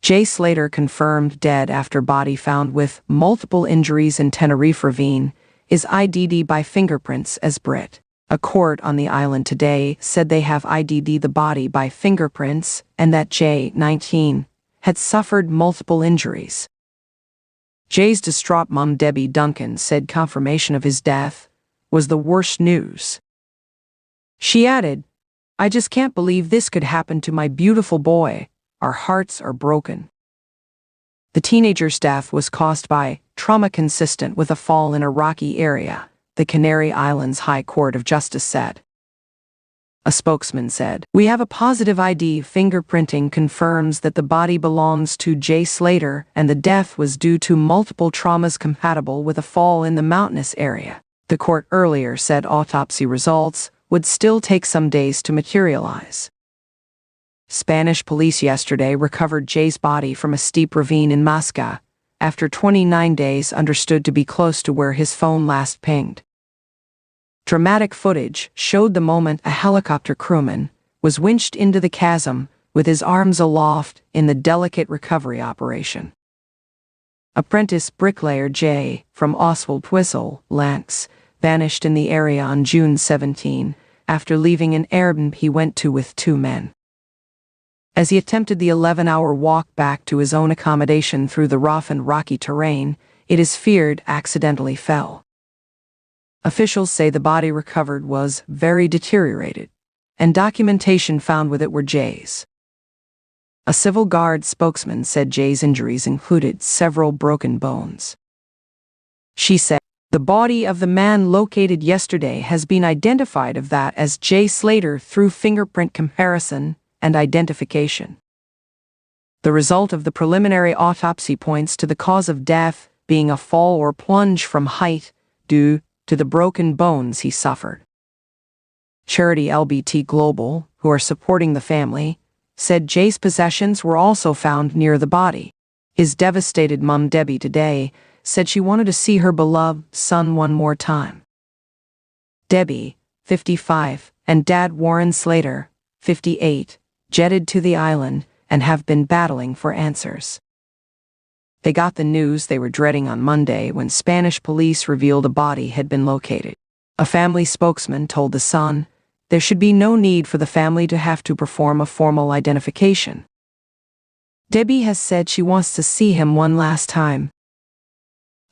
Jay Slater confirmed dead after body found with multiple injuries in Tenerife ravine, is ID'd by fingerprints as Brit. A court on the island today said they have ID'd the body by fingerprints and that Jay, 19, had suffered multiple injuries. Jay's distraught mum Debbie Duncan said confirmation of his death was the worst news. She added, "I just can't believe this could happen to my beautiful boy. Our hearts are broken." The teenager's death was caused by trauma consistent with a fall in a rocky area, the Canary Islands High Court of Justice said. A spokesman said, "We have a positive ID. Fingerprinting confirms that the body belongs to Jay Slater and the death was due to multiple traumas compatible with a fall in the mountainous area." The court earlier said autopsy results would still take some days to materialize. Spanish police yesterday recovered Jay's body from a steep ravine in Masca, after 29 days understood to be close to where his phone last pinged. Dramatic footage showed the moment a helicopter crewman was winched into the chasm with his arms aloft in the delicate recovery operation. Apprentice bricklayer Jay from Oswald Whistle, Lancs, vanished in the area on June 17 after leaving an Airbnb he went to with 2 men. As he attempted the 11-hour walk back to his own accommodation through the rough and rocky terrain, it is feared accidentally fell. Officials say the body recovered was very deteriorated, and documentation found with it were Jay's. A civil guard spokesman said Jay's injuries included several broken bones. She said, "The body of the man located yesterday has been identified of that as Jay Slater through fingerprint comparison and identification. The result of the preliminary autopsy points to the cause of death being a fall or plunge from height due to the broken bones he suffered." Charity LBT Global, who are supporting the family, said Jay's possessions were also found near the body. His devastated mum Debbie today said she wanted to see her beloved son one more time. Debbie, 55, and Dad Warren Slater, 58, jetted to the island and have been battling for answers. They got the news they were dreading on Monday when Spanish police revealed a body had been located. A family spokesman told The Sun, "There should be no need for the family to have to perform a formal identification. Debbie has said she wants to see him one last time."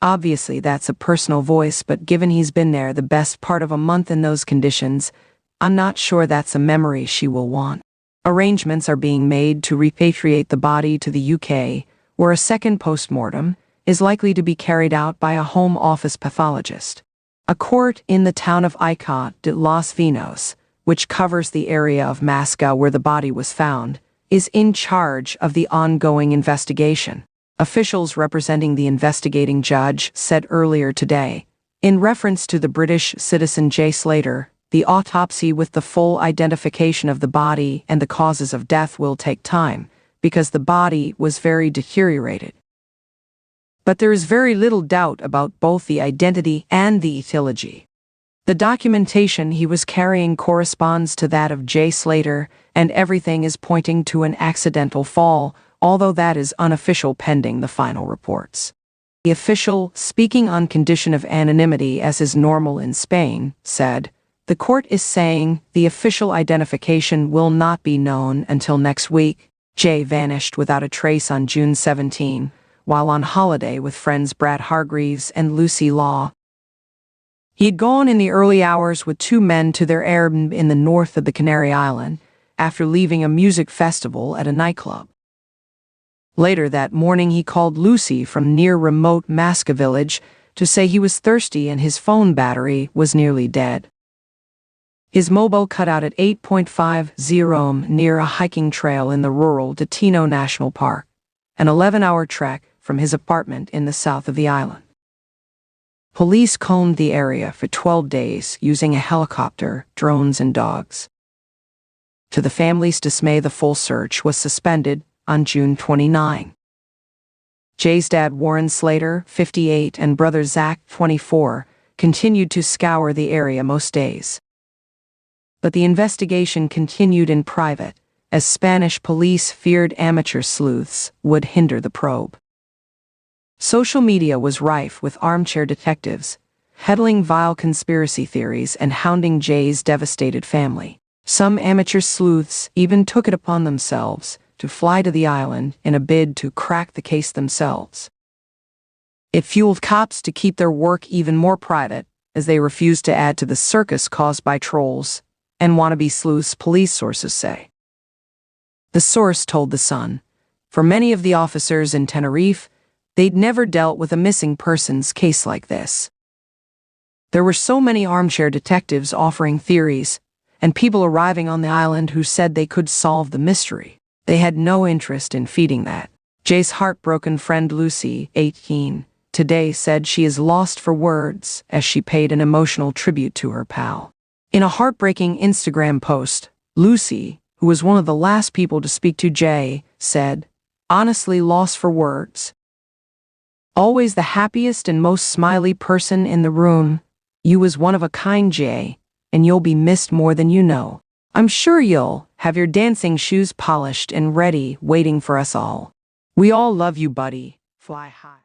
Obviously that's a personal voice, but given he's been there the best part of a month in those conditions, I'm not sure that's a memory she will want. Arrangements are being made to repatriate the body to the UK, where a second postmortem is likely to be carried out by a Home Office pathologist. A court in the town of Ica de los Vinos, which covers the area of Masca where the body was found, is in charge of the ongoing investigation. Officials representing the investigating judge said earlier today, in reference to the British citizen Jay Slater, the autopsy with the full identification of the body and the causes of death will take time, because the body was very deteriorated. But there is very little doubt about both the identity and the etiology. The documentation he was carrying corresponds to that of Jay Slater, and everything is pointing to an accidental fall, although that is unofficial pending the final reports. The official, speaking on condition of anonymity as is normal in Spain, said, "The court is saying the official identification will not be known until next week." Jay vanished without a trace on June 17, while on holiday with friends Brad Hargreaves and Lucy Law. He had gone in the early hours with 2 men to their Airbnb in the north of the Canary Island, after leaving a music festival at a nightclub. Later that morning he called Lucy from near remote Masca village to say he was thirsty and his phone battery was nearly dead. His mobile cut out at 8.50 am near a hiking trail in the rural Teno National Park, an 11-hour trek from his apartment in the south of the island. Police combed the area for 12 days using a helicopter, drones, and dogs. To the family's dismay, the full search was suspended on June 29. Jay's dad Warren Slater, 58, and brother Zach, 24, continued to scour the area most days. But the investigation continued in private, as Spanish police feared amateur sleuths would hinder the probe. Social media was rife with armchair detectives, peddling vile conspiracy theories and hounding Jay's devastated family. Some amateur sleuths even took it upon themselves to fly to the island in a bid to crack the case themselves. It fueled cops to keep their work even more private, as they refused to add to the circus caused by trolls and wannabe sleuths, police sources say. The source told The Sun, for many of the officers in Tenerife, they'd never dealt with a missing persons case like this. There were so many armchair detectives offering theories, and people arriving on the island who said they could solve the mystery. They had no interest in feeding that. Jay's heartbroken friend Lucy, 18, today said she is lost for words as she paid an emotional tribute to her pal. In a heartbreaking Instagram post, Lucy, who was one of the last people to speak to Jay, said, "Honestly lost for words. Always the happiest and most smiley person in the room. You was one of a kind, Jay, and you'll be missed more than you know. I'm sure you'll have your dancing shoes polished and ready, waiting for us all. We all love you, buddy. Fly high."